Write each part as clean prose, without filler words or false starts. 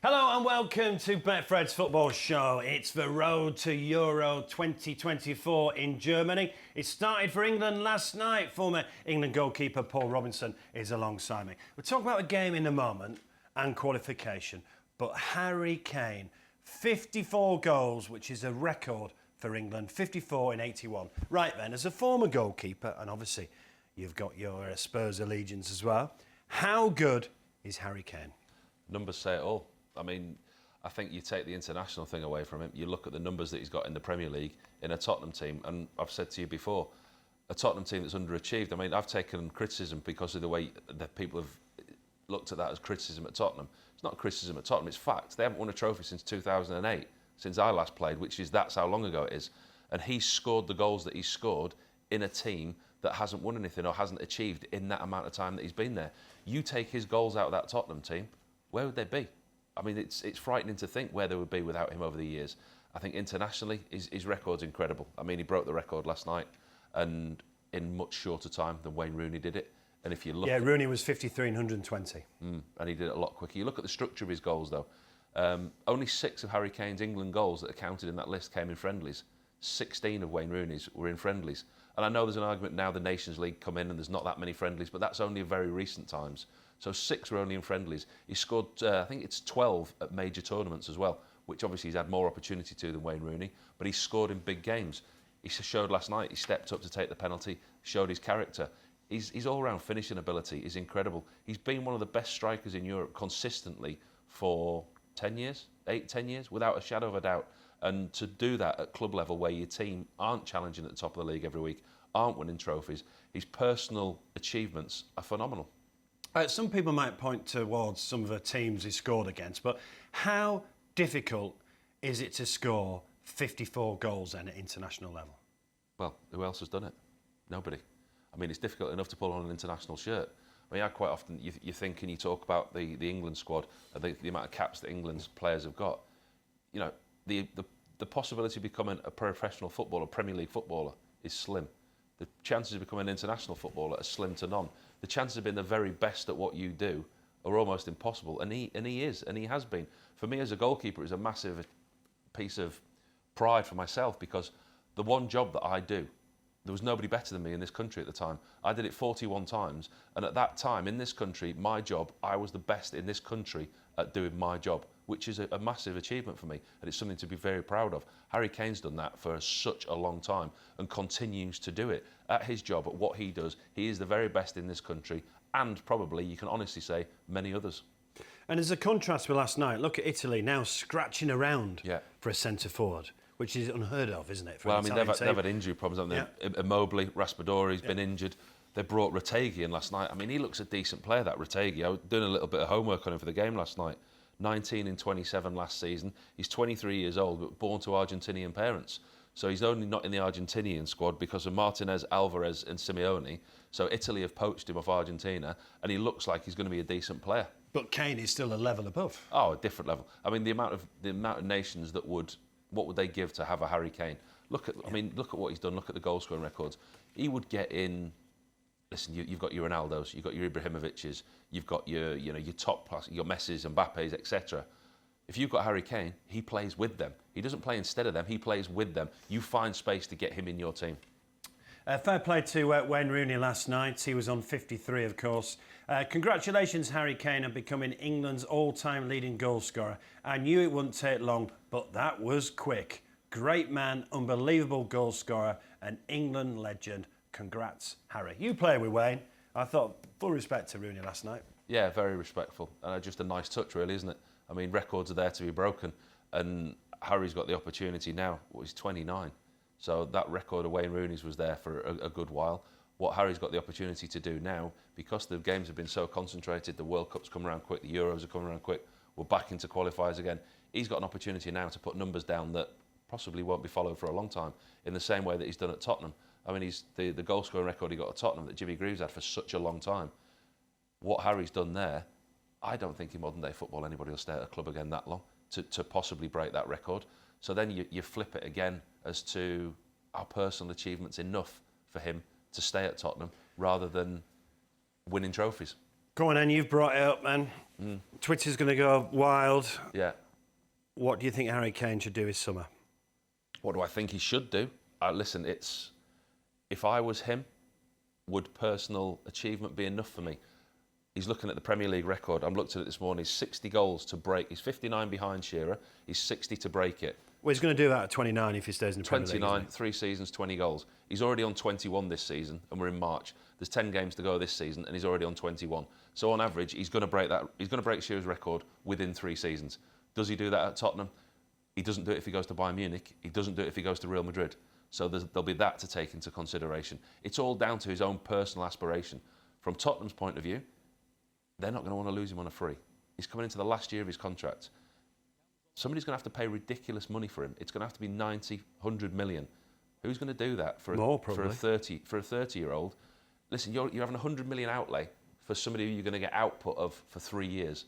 Hello and welcome to Betfred's Football Show. It's the road to Euro 2024 in Germany. It started for England last night. Former England goalkeeper Paul Robinson is alongside me. We'll talk about the game in a moment and qualification. But Harry Kane, 54 goals, which is a record for England, 54 in 81. Right then, as a former goalkeeper, and obviously you've got your Spurs allegiance as well, how good is Harry Kane? Numbers say it all. I mean, I think you take the international thing away from him, you look at the numbers that he's got in the Premier League, in a Tottenham team, and I've said to you before, a Tottenham team that's underachieved. I mean, I've taken criticism because of the way that people have looked at that as criticism at Tottenham. It's not criticism at Tottenham, it's fact. They haven't won a trophy since 2008, since I last played, that's how long ago it is. And he's scored the goals that he's scored in a team that hasn't won anything or hasn't achieved in that amount of time that he's been there. You take his goals out of that Tottenham team, where would they be? I mean, it's frightening to think where they would be without him over the years. I think internationally, his record's incredible. I mean, he broke the record last night, and in much shorter time than Wayne Rooney did it. And if you look, Rooney was 53 in 120. And he did it a lot quicker. You look at the structure of his goals, though. Only 6 of Harry Kane's England goals that are counted in that list came in friendlies. 16 of Wayne Rooney's were in friendlies. And I know there's an argument now the Nations League come in and there's not that many friendlies, but that's only in very recent times. So 6 were only in friendlies. He scored, I think it's 12 at major tournaments as well, which obviously he's had more opportunity to than Wayne Rooney, but he's scored in big games. He showed last night, he stepped up to take the penalty, showed his character. His all-round finishing ability is incredible. He's been one of the best strikers in Europe consistently for 10 years, 10 years, without a shadow of a doubt. And to do that at club level where your team aren't challenging at the top of the league every week, aren't winning trophies, his personal achievements are phenomenal. Some people might point towards some of the teams he scored against, but how difficult is it to score 54 goals then at international level? Well, who else has done it? Nobody. I mean, it's difficult enough to pull on an international shirt. I mean, quite often you think and you talk about the England squad, the amount of caps that England's players have got. You know, the possibility of becoming a professional footballer, Premier League footballer, is slim. The chances of becoming an international footballer are slim to none. The chances of being the very best at what you do are almost impossible, and he is, and he has been. For me as a goalkeeper, it's a massive piece of pride for myself because the one job that I do, there was nobody better than me in this country at the time. I did it 41 times, and at that time in this country, my job, I was the best in this country at doing my job, which is a massive achievement for me, and it's something to be very proud of. Harry Kane's done that for such a long time and continues to do it. At his job, at what he does, he is the very best in this country, and probably, you can honestly say, many others. And as a contrast with last night, look at Italy now scratching around for a centre-forward, which is unheard of, isn't it? Well, I mean, they've had injury problems, haven't they? Yeah. Immobile, Raspadori's been injured. They brought Retegui in last night. I mean, he looks a decent player, that Retegui. I was doing a little bit of homework on him for the game last night. 19 in 27 last season. He's 23 years old, but born to Argentinian parents. So he's only not in the Argentinian squad because of Martinez, Alvarez and Simeone. So Italy have poached him off Argentina, and he looks like he's going to be a decent player. But Kane is still a level above. Oh, a different level. I mean, the amount of nations that what would they give to have a Harry Kane? Look at what he's done. Look at the goal scoring records. He would get in. Listen, you've got your Ronaldos, you've got your Ibrahimoviches, you've got your top class, your Messis, Mbappes, etc. If you've got Harry Kane, he plays with them. He doesn't play instead of them, he plays with them. You find space to get him in your team. Fair play to Wayne Rooney last night. He was on 53, of course. Congratulations, Harry Kane, on becoming England's all-time leading goal scorer. I knew it wouldn't take long, but that was quick. Great man, unbelievable goal scorer, an England legend. Congrats, Harry. You play with Wayne. I thought, full respect to Rooney last night. Yeah, very respectful. And just a nice touch, really, isn't it? I mean, records are there to be broken. And Harry's got the opportunity now. Well, he's 29. So that record of Wayne Rooney's was there for a good while. What Harry's got the opportunity to do now, because the games have been so concentrated, the World Cup's come around quick, the Euros are coming around quick, we're back into qualifiers again. He's got an opportunity now to put numbers down that possibly won't be followed for a long time, in the same way that he's done at Tottenham. I mean, he's the goal scoring record he got at Tottenham that Jimmy Greaves had for such a long time. What Harry's done there, I don't think in modern day football anybody will stay at a club again that long to possibly break that record. So then you flip it again as to our personal achievements enough for him to stay at Tottenham rather than winning trophies. Go on, then. You've brought it up, man. Twitter's going to go wild. Yeah. What do you think Harry Kane should do this summer? What do I think he should do? Listen, if I was him, would personal achievement be enough for me? He's looking at the Premier League record. I'm looked at it this morning. He's 60 goals to break. He's 59 behind Shearer. He's 60 to break it. Well, he's going to do that at 29 if he stays in the Premier League. 29, 3 seasons, 20 goals. He's already on 21 this season, and we're in March. There's 10 games to go this season, and he's already on 21. So on average, he's going to break that. He's going to break Shearer's record within 3 seasons. Does he do that at Tottenham? He doesn't do it if he goes to Bayern Munich. He doesn't do it if he goes to Real Madrid. So there'll be that to take into consideration. It's all down to his own personal aspiration. From Tottenham's point of view, they're not going to want to lose him on a free. He's coming into the last year of his contract. Somebody's going to have to pay ridiculous money for him. It's going to have to be 90, 100 million. Who's going to do that for a 30-year-old? Listen, you're having a 100 million outlay for somebody who you're going to get output of for 3 years.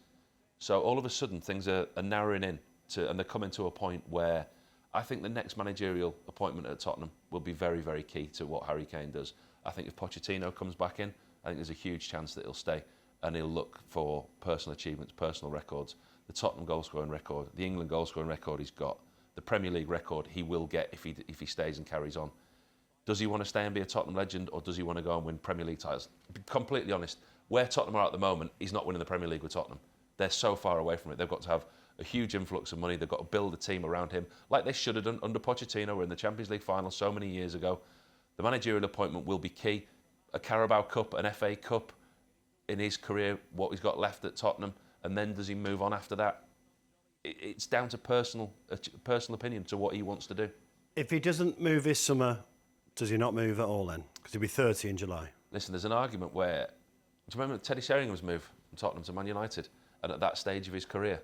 So all of a sudden things are narrowing in and they're coming to a point where I think the next managerial appointment at Tottenham will be very, very key to what Harry Kane does. I think if Pochettino comes back in, I think there's a huge chance that he'll stay and he'll look for personal achievements, personal records. The Tottenham goal-scoring record, the England goal-scoring record he's got, the Premier League record he will get if he stays and carries on. Does he want to stay and be a Tottenham legend, or does he want to go and win Premier League titles? To be completely honest, where Tottenham are at the moment, he's not winning the Premier League with Tottenham. They're so far away from it. They've got to have a huge influx of money. They've got to build a team around him, like they should have done under Pochettino. We're in the Champions League final so many years ago. The managerial appointment will be key. A Carabao Cup, an FA Cup in his career, what he's got left at Tottenham, and then does he move on after that? It's down to personal opinion to what he wants to do. If he doesn't move this summer, does he not move at all then? Because he'll be 30 in July. Listen, there's an argument where, do you remember Teddy Sheringham's move from Tottenham to Man United? And at that stage of his career,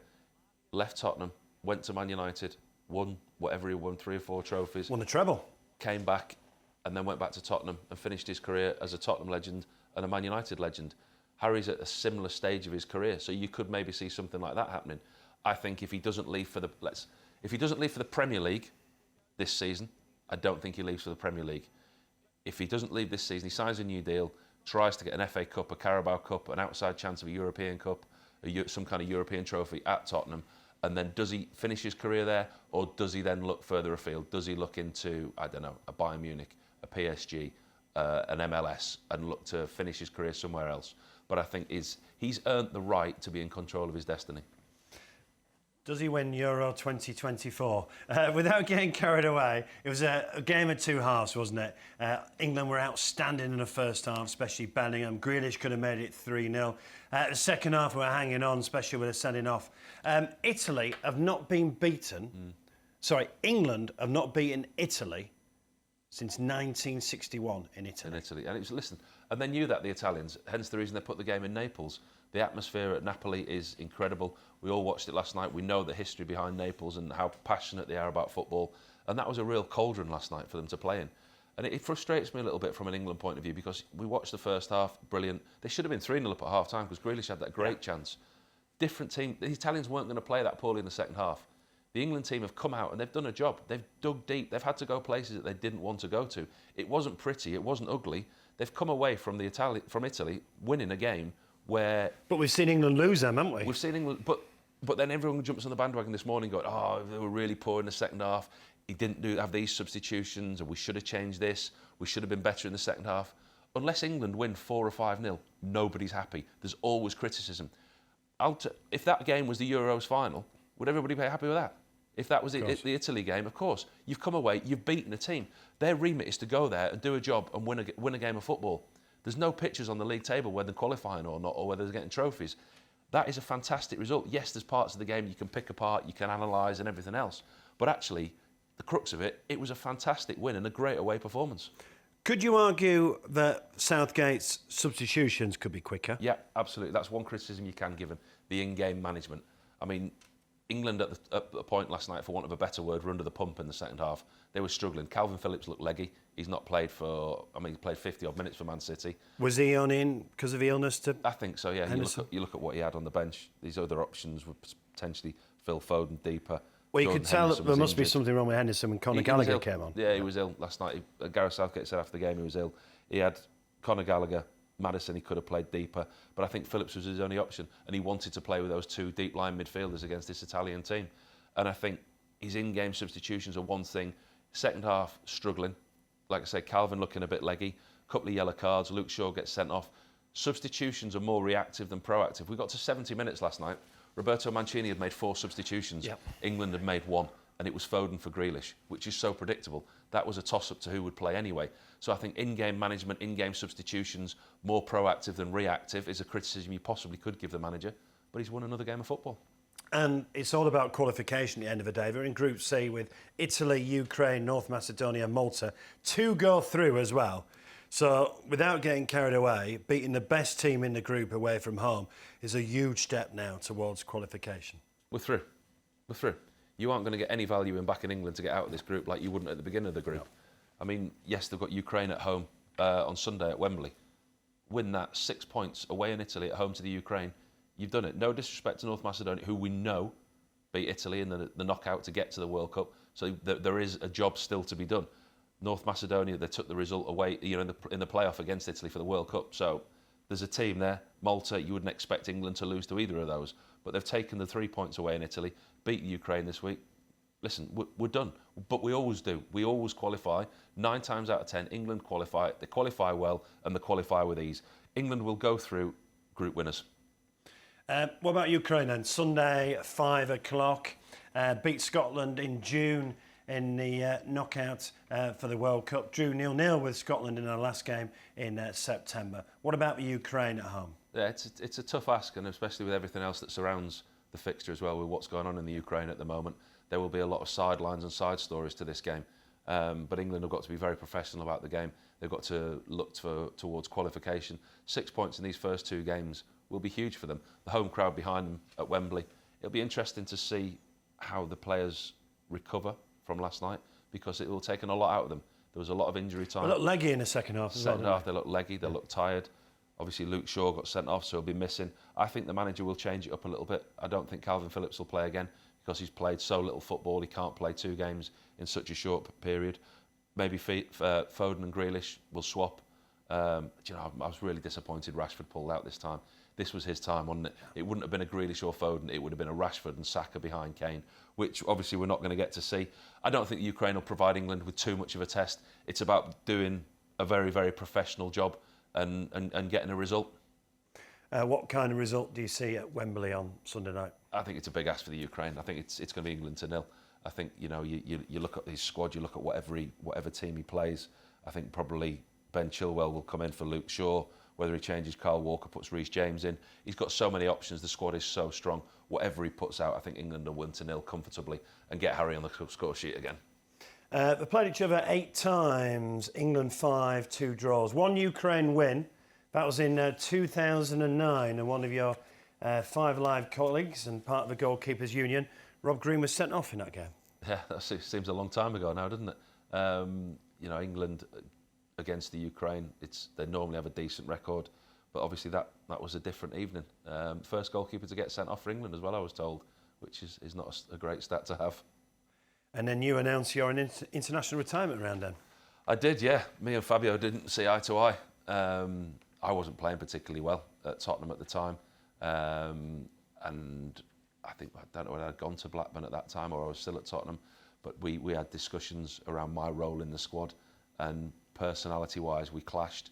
left Tottenham, went to Man United, won whatever he won, 3 or 4 trophies. Won the treble. Came back and then went back to Tottenham and finished his career as a Tottenham legend and a Man United legend. Harry's at a similar stage of his career, so you could maybe see something like that happening. I think if he doesn't leave for the Premier League this season, I don't think he leaves for the Premier League. If he doesn't leave this season, he signs a new deal, tries to get an FA Cup, a Carabao Cup, an outside chance of a European Cup, some kind of European trophy at Tottenham, and then does he finish his career there, or does he then look further afield? Does he look into, I don't know, a Bayern Munich, a PSG, an MLS, and look to finish his career somewhere else? But I think he's earned the right to be in control of his destiny. Does he win Euro 2024? Without getting carried away, it was a game of 2 halves, wasn't it? England were outstanding in the first half, especially Bellingham. Grealish could have made it 3-0. The second half, we were hanging on, especially with a sending off. Italy have not been beaten. England have not beaten Italy since 1961 in Italy. And it was, listen, and they knew that, the Italians, hence the reason they put the game in Naples. The atmosphere at Napoli is incredible. We all watched it last night. We know the history behind Naples and how passionate they are about football. And that was a real cauldron last night for them to play in. And it frustrates me a little bit from an England point of view, because we watched the first half, brilliant. They should have been 3-0 up at half-time because Grealish had that great chance. Different team. The Italians weren't going to play that poorly in the second half. The England team have come out and they've done a job. They've dug deep. They've had to go places that they didn't want to go to. It wasn't pretty. It wasn't ugly. They've come away from Italy winning a game where... But we've seen England lose them, haven't we? We've seen England... But then everyone jumps on the bandwagon this morning going, oh, they were really poor in the second half. He didn't have these substitutions, and we should have changed this. We should have been better in the second half. Unless England win 4 or 5-0, nobody's happy. There's always criticism. If that game was the Euros final, would everybody be happy with that? If that was the Italy game, of course. You've come away, you've beaten a team. Their remit is to go there and do a job and win a game of football. There's no pictures on the league table whether they're qualifying or not, or whether they're getting trophies. That is a fantastic result. Yes, there's parts of the game you can pick apart, you can analyse and everything else. But actually, the crux of it, it was a fantastic win and a great away performance. Could you argue that Southgate's substitutions could be quicker? Yeah, absolutely. That's one criticism you can give him, the in-game management. I mean, England at the point last night, for want of a better word, were under the pump in the second half. They were struggling. Calvin Phillips looked leggy. He's not played he played 50-odd minutes for Man City. Was he on in because of illness to I think so, yeah. You look at what he had on the bench. These other options were potentially Phil Foden deeper. Well, you could tell that there must be something wrong with Henderson when Conor Gallagher came on. Yeah, he was ill last night. Gareth Southgate said after the game he was ill. He had Conor Gallagher, Maddison, he could have played deeper, but I think Phillips was his only option, and he wanted to play with those two deep-line midfielders against this Italian team. And I think his in-game substitutions are one thing. Second half, struggling. Like I say, Calvin looking a bit leggy. Couple of yellow cards. Luke Shaw gets sent off. Substitutions are more reactive than proactive. We got to 70 minutes last night. Roberto Mancini had made 4 substitutions. Yep. England had made 1, and it was Foden for Grealish, which is so predictable. That was a toss-up to who would play anyway. So I think in-game management, in-game substitutions, more proactive than reactive is a criticism you possibly could give the manager, but he's won another game of football. And it's all about qualification at the end of the day. We're in Group C with Italy, Ukraine, North Macedonia, Malta. 2 go through as well. So without getting carried away, beating the best team in the group away from home is a huge step now towards qualification. We're through. We're through. You aren't going to get any value in back in England to get out of this group like you wouldn't at the beginning of the group. No. I mean, yes, they've got Ukraine at home on Sunday at Wembley. Win that, 6 points away in Italy at home to the Ukraine. You've done it. No disrespect to North Macedonia, who we know beat Italy in the knockout to get to the World Cup. So there is a job still to be done. North Macedonia, they took the result away, in the playoff against Italy for the World Cup. So there's a team there. Malta, you wouldn't expect England to lose to either of those, but they've taken the 3 points away in Italy, beat Ukraine this week. Listen, we're done, but we always do. We always qualify. 9 times out of 10, England qualify. They qualify well, and they qualify with ease. England will go through group winners. What about Ukraine then? Sunday at 5 o'clock, beat Scotland in June in the knockout for the World Cup. Drew 0-0 with Scotland in our last game in September. What about the Ukraine at home? Yeah, it's a tough ask, and especially with everything else that surrounds the fixture as well, with what's going on in the Ukraine at the moment. There will be a lot of sidelines and side stories to this game. But England have got to be very professional about the game. They've got to look towards qualification. 6 points in these first 2 games will be huge for them. The home crowd behind them at Wembley. It'll be interesting to see how the players recover from last night, because it will take a lot out of them. There was a lot of injury time. They looked leggy in the second half. Second half, they looked leggy, they looked tired. Obviously, Luke Shaw got sent off, so he'll be missing. I think the manager will change it up a little bit. I don't think Calvin Phillips will play again, because he's played so little football. He can't play 2 games in such a short period. Maybe Foden and Grealish will swap. I was really disappointed Rashford pulled out this time. This was his time, wasn't it? It wouldn't have been a Grealish or Foden. It would have been a Rashford and Saka behind Kane, which obviously we're not going to get to see. I don't think Ukraine will provide England with too much of a test. It's about doing a very, very professional job and getting a result. What kind of result do you see at Wembley on Sunday night? I think it's a big ask for the Ukraine. I think it's going to be England to 0. I think you look at his squad, you look at whatever team he plays. I think probably Ben Chilwell will come in for Luke Shaw. Whether he changes Kyle Walker, puts Reece James in, he's got so many options. The squad is so strong. Whatever he puts out, I think England will win 0 comfortably and get Harry on the score sheet again. They played each other 8 times. England 5, 2 draws, 1 Ukraine win. That was in 2009, and one of your 5 Live colleagues and part of the Goalkeepers Union, Rob Green, was sent off in that game. Yeah, that seems a long time ago now, doesn't it? England against the Ukraine, they normally have a decent record, but obviously that was a different evening. First goalkeeper to get sent off for England as well, I was told, which is not a great stat to have. And then you announced your international retirement round then. I did, yeah. Me and Fabio didn't see eye to eye. I wasn't playing particularly well at Tottenham at the time, and I don't know whether I'd gone to Blackburn at that time or I was still at Tottenham, but we had discussions around my role in the squad, and personality-wise, we clashed.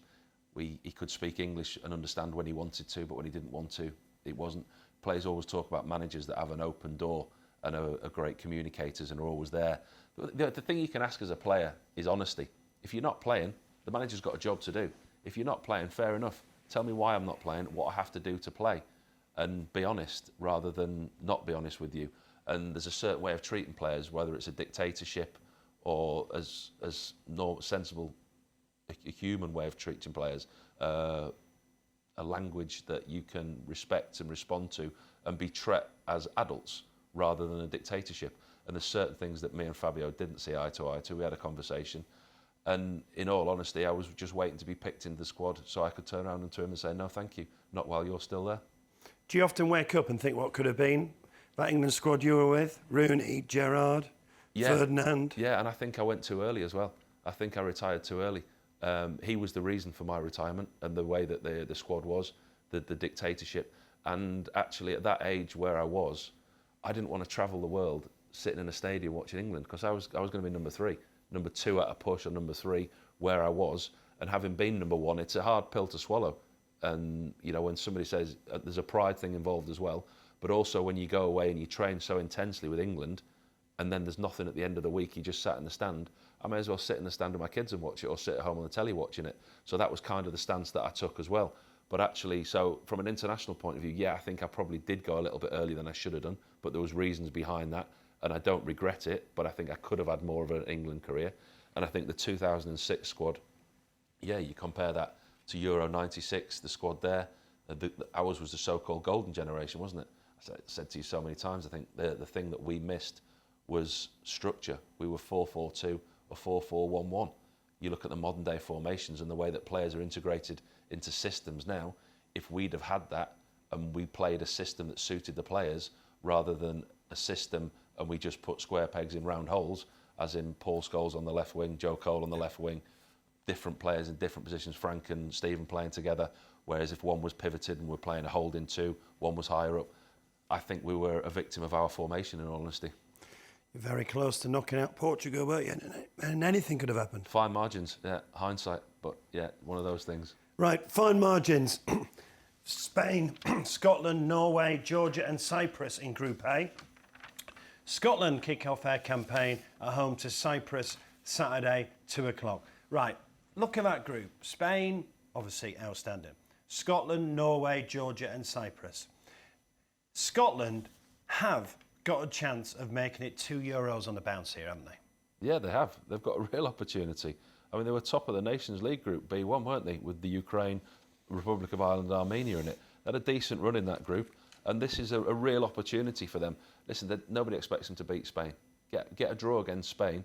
He could speak English and understand when he wanted to, but when he didn't want to, it wasn't. Players always talk about managers that have an open door and are great communicators and are always there. The thing you can ask as a player is honesty. If you're not playing, the manager's got a job to do. If you're not playing, fair enough. Tell me why I'm not playing, what I have to do to play, and be honest rather than not be honest with you. And there's a certain way of treating players, whether it's a dictatorship or as sensible, a human way of treating players, a language that you can respect and respond to and be treated as adults rather than a dictatorship. And there's certain things that me and Fabio didn't see eye to eye to. We had a conversation, and in all honesty, I was just waiting to be picked into the squad so I could turn around to him and say, no, thank you, not while you're still there. Do you often wake up and think what could have been? That England squad you were with, Rooney, Gerrard, Ferdinand? Yeah, and I think I went too early as well. I think I retired too early. He was the reason for my retirement and the way that the squad was, the dictatorship. And actually, at that age where I was, I didn't want to travel the world sitting in a stadium watching England, because I was going to be number 3, number 2 at a push, or number 3 where I was. And having been number 1, it's a hard pill to swallow. And you know, when somebody says there's a pride thing involved as well, but also when you go away and you train so intensely with England, and then there's nothing at the end of the week, you just sat in the stand. I may as well sit in the stand with my kids and watch it, or sit at home on the telly watching it. So that was kind of the stance that I took as well. But actually, so from an international point of view, yeah, I think I probably did go a little bit earlier than I should have done, but there was reasons behind that, and I don't regret it, but I think I could have had more of an England career. And I think the 2006 squad, yeah, you compare that to Euro 96, the squad there, ours was the so-called golden generation, wasn't it? I said to you so many times, I think the thing that we missed was structure. We were 4-4-2 or 4-4-1-1. You look at the modern day formations and the way that players are integrated into systems now. If we'd have had that and we played a system that suited the players rather than a system and we just put square pegs in round holes, as in Paul Scholes on the left wing, Joe Cole on the left wing, different players in different positions, Frank and Stephen playing together, whereas if one was pivoted and we're playing a holding 2, one was higher up, I think we were a victim of our formation, in all honesty. You're very close to knocking out Portugal, weren't you? And anything could have happened. Fine margins, yeah, hindsight, but yeah, one of those things. Right, fine margins. Spain, Scotland, Norway, Georgia and Cyprus in Group A. Scotland kick off their campaign at home to Cyprus Saturday, 2 o'clock. Right, look at that group. Spain, obviously outstanding. Scotland, Norway, Georgia and Cyprus. Scotland have got a chance of making it 2 Euros on the bounce here, haven't they? Yeah, they have. They've got a real opportunity. I mean, they were top of the Nations League Group B1, weren't they? With the Ukraine, Republic of Ireland, Armenia in it. They had a decent run in that group, and this is a real opportunity for them. Listen, nobody expects them to beat Spain. Get a draw against Spain.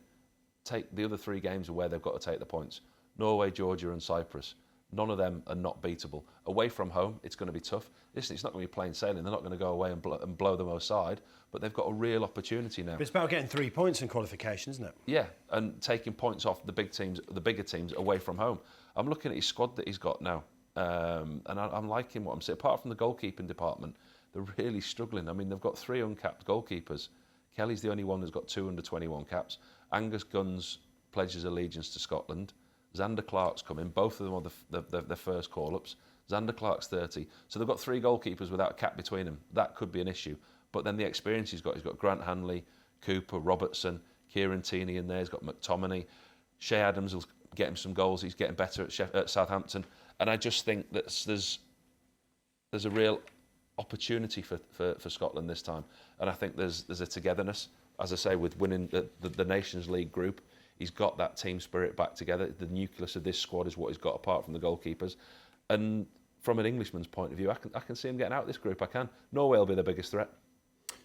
Take the other 3 games where they've got to take the points. Norway, Georgia and Cyprus. None of them are not beatable. Away from home, it's going to be tough. Listen, it's not going to be plain sailing. They're not going to go away and blow them aside, but they've got a real opportunity now. But it's about getting 3 points in qualification, isn't it? Yeah, and taking points off the big teams, the bigger teams away from home. I'm looking at his squad that he's got now, and I'm liking what I'm seeing. Apart from the goalkeeping department, they're really struggling. I mean, they've got 3 uncapped goalkeepers. Kelly's the only one who's got 2 under 21 caps. Angus Guns pledges allegiance to Scotland. Xander Clark's coming. Both of them are the first call-ups. Xander Clark's 30. So they've got 3 goalkeepers without a cap between them. That could be an issue. But then the experience he's got Grant Hanley, Cooper, Robertson, Kieran Tierney in there. He's got McTominay. Shea Adams will get him some goals. He's getting better at Southampton. And I just think that there's a real opportunity for Scotland this time. And I think there's a togetherness. As I say, with winning the Nations League group, he's got that team spirit back together. The nucleus of this squad is what he's got, apart from the goalkeepers. And from an Englishman's point of view, I can see him getting out of this group. I can. Norway will be the biggest threat.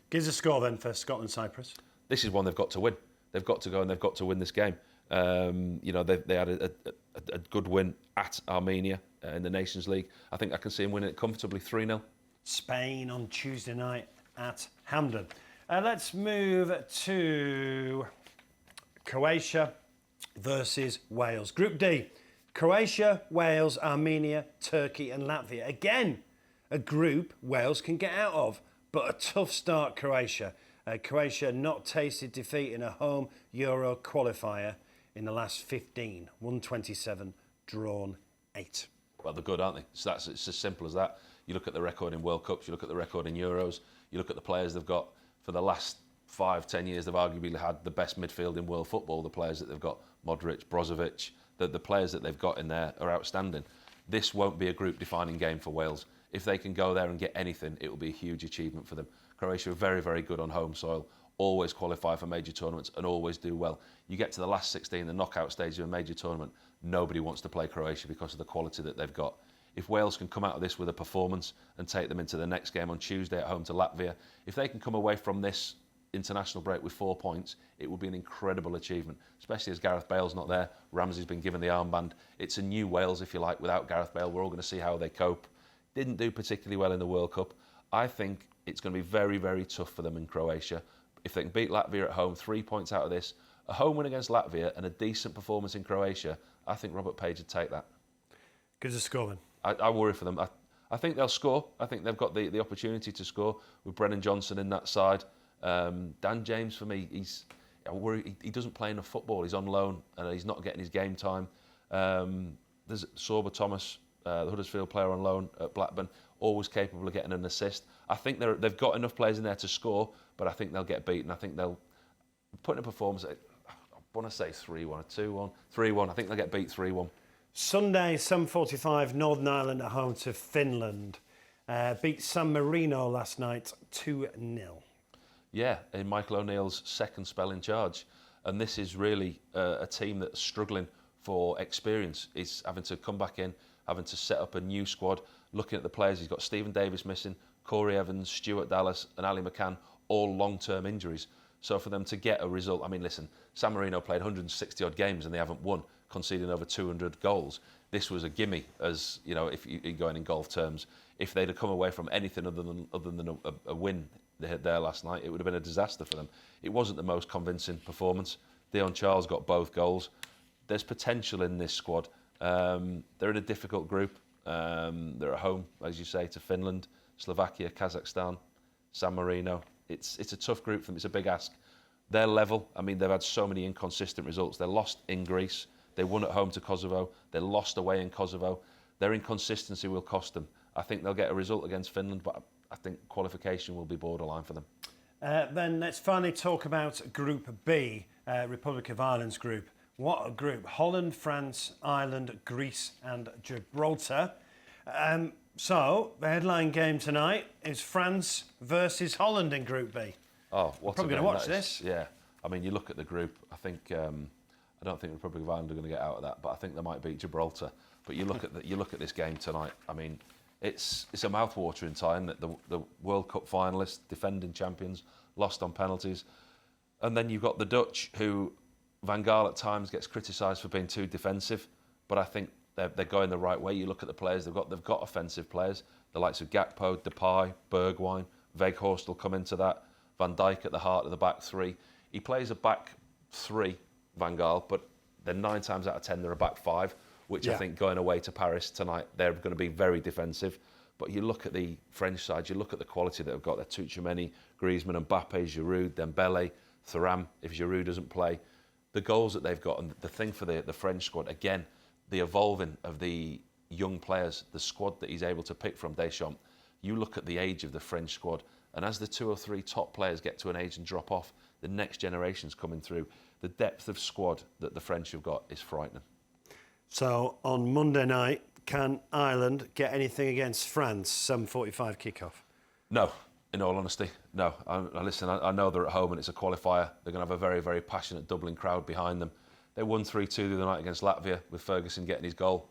Give us a score then for Scotland-Cyprus. This is one they've got to win. They've got to go and they've got to win this game. You know, they had a good win at Armenia in the Nations League. I think I can see him winning it comfortably 3-0. Spain on Tuesday night at Hampden. Let's move to Croatia versus Wales. Group D, Croatia, Wales, Armenia, Turkey and Latvia. Again, a group Wales can get out of, but a tough start Croatia. Croatia not tasted defeat in a home Euro qualifier in the last 15. 127, drawn 8. Well, they're good, aren't they? So it's as simple as that. You look at the record in World Cups, you look at the record in Euros, you look at the players they've got. For the last 5-10 years, they've arguably had the best midfield in world football. The players that they've got, Modric, Brozovic, the players that they've got in there are outstanding. This won't be a group-defining game for Wales. If they can go there and get anything, it will be a huge achievement for them. Croatia are very, very good on home soil, always qualify for major tournaments and always do well. You get to the last 16, the knockout stage of a major tournament, nobody wants to play Croatia because of the quality that they've got. If Wales can come out of this with a performance and take them into the next game on Tuesday at home to Latvia, if they can come away from this international break with 4 points, it will be an incredible achievement, especially as Gareth Bale's not there. Ramsey's been given the armband. It's a new Wales, if you like, without Gareth Bale. We're all going to see how they cope. Didn't do particularly well in the World Cup. I think it's going to be very, very tough for them in Croatia. If they can beat Latvia at home, 3 points out of this, A home win against Latvia and a decent performance in Croatia, I think Robert Page would take that. Gives a score then. I worry for them. I think they'll score. I think they've got the opportunity to score with Brennan Johnson in that side. Dan James, for me, I worry he doesn't play enough football. He's on loan and he's not getting his game time. There's Sorba Thomas, the Huddersfield player on loan at Blackburn, always capable of getting an assist. I think they've got enough players in there to score, but I think they'll get beaten. I think they'll put in a performance. I want to say 3-1, 2-1, 3-1. I think they'll get beat 3-1. Sunday, 7:45, Northern Ireland at home to Finland. Beat San Marino last night 2-0. Yeah, in Michael O'Neill's second spell in charge. And this is really a team that's struggling for experience. He's having to come back in, having to set up a new squad. Looking at the players, he's got Stephen Davis missing, Corey Evans, Stuart Dallas and Ali McCann, all long-term injuries. So for them to get a result, I mean, listen, San Marino played 160-odd games and they haven't won, conceding over 200 goals. This was a gimme, as you know, if you're going in golf terms. If they'd have come away from anything other than a win they had there last night, it would have been a disaster for them. It wasn't the most convincing performance. Dion Charles got both goals. There's potential in this squad. They're in a difficult group. They're at home, as you say, to Finland, Slovakia, Kazakhstan, San Marino. It's a tough group for them. It's a big ask. They're level. I mean, they've had so many inconsistent results. They lost in Greece. They won at home to Kosovo. They lost away in Kosovo. Their inconsistency will cost them. I think they'll get a result against Finland, but I think qualification will be borderline for them. Then let's finally talk about Group B, Republic of Ireland's group. What a group. Holland, France, Ireland, Greece and Gibraltar. So, the headline game tonight is France versus Holland in Group B. Oh, what probably going to watch this. Yeah. I mean, you look at the group, I think, I don't think the Republic of Ireland are going to get out of that, but I think they might beat Gibraltar. But you look at this game tonight, I mean, it's a mouth-watering time that the World Cup finalists, defending champions, lost on penalties. And then you've got the Dutch, who Van Gaal at times gets criticised for being too defensive, but I think they're going the right way. You look at the players they've got offensive players, the likes of Gakpo, Depay, Bergwijn, Weghorst will come into that. Van Dijk at the heart of the back three. He plays a back three, Van Gaal, but then 9 times out of 10 they're a back five, which I think going away to Paris tonight, they're going to be very defensive. But you look at the French side, you look at the quality that they've got. They're Tchouaméni, Griezmann, Mbappé, Giroud, Dembélé, Thuram, if Giroud doesn't play. The goals that they've got, and the thing for the French squad, again, the evolving of the young players, the squad that he's able to pick from, Deschamps. You look at the age of the French squad, and as the 2 or 3 top players get to an age and drop off, the next generation's coming through. The depth of squad that the French have got is frightening. So, on Monday night, can Ireland get anything against France? 7:45 kickoff. No, in all honesty, no. I know they're at home and it's a qualifier. They're going to have a very, very passionate Dublin crowd behind them. They won 3-2 the other night against Latvia with Ferguson getting his goal.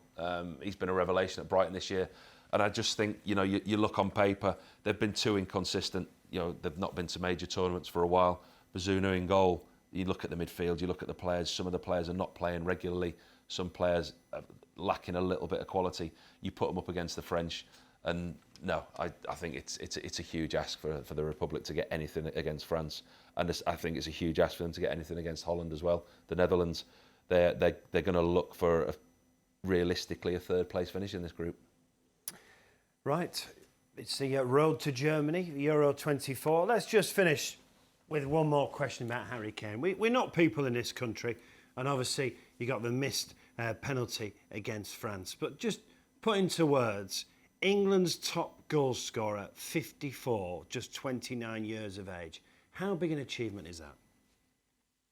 He's been a revelation at Brighton this year. And I just think, you look on paper, they've been too inconsistent. They've not been to major tournaments for a while. Bazunu in goal. You look at the midfield, you look at the players. Some of the players are not playing regularly. Some players are lacking a little bit of quality. You put them up against the French, and no, I think it's a huge ask for the Republic to get anything against France, and I think it's a huge ask for them to get anything against Holland as well. The Netherlands, they're going to look for realistically a 3rd place finish in this group. Right, it's the road to Germany, Euro 24. Let's just finish with one more question about Harry Kane. We're not people in this country, and obviously you got the missed penalty against France. But just put into words, England's top goal scorer, 54, just 29 years of age. How big an achievement is that?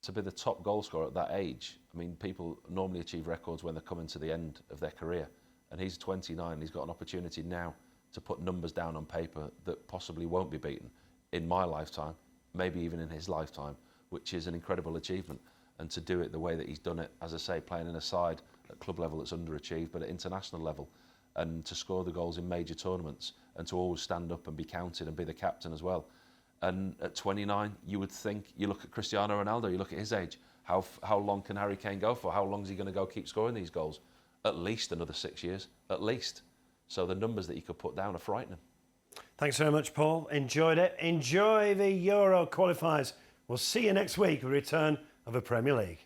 To be the top goal scorer at that age, I mean, people normally achieve records when they're coming to the end of their career. And he's 29, he's got an opportunity now to put numbers down on paper that possibly won't be beaten in my lifetime, maybe even in his lifetime, which is an incredible achievement. And to do it the way that he's done it, as I say, playing in a side at club level that's underachieved, but at international level, and to score the goals in major tournaments, and to always stand up and be counted and be the captain as well. And at 29, you would think, you look at Cristiano Ronaldo, you look at his age, how long can Harry Kane go for? How long is he going to go keep scoring these goals? At least another 6 years, at least. So the numbers that he could put down are frightening. Thanks very much, Paul. Enjoyed it. Enjoy the Euro qualifiers. We'll see you next week. We return of a Premier League.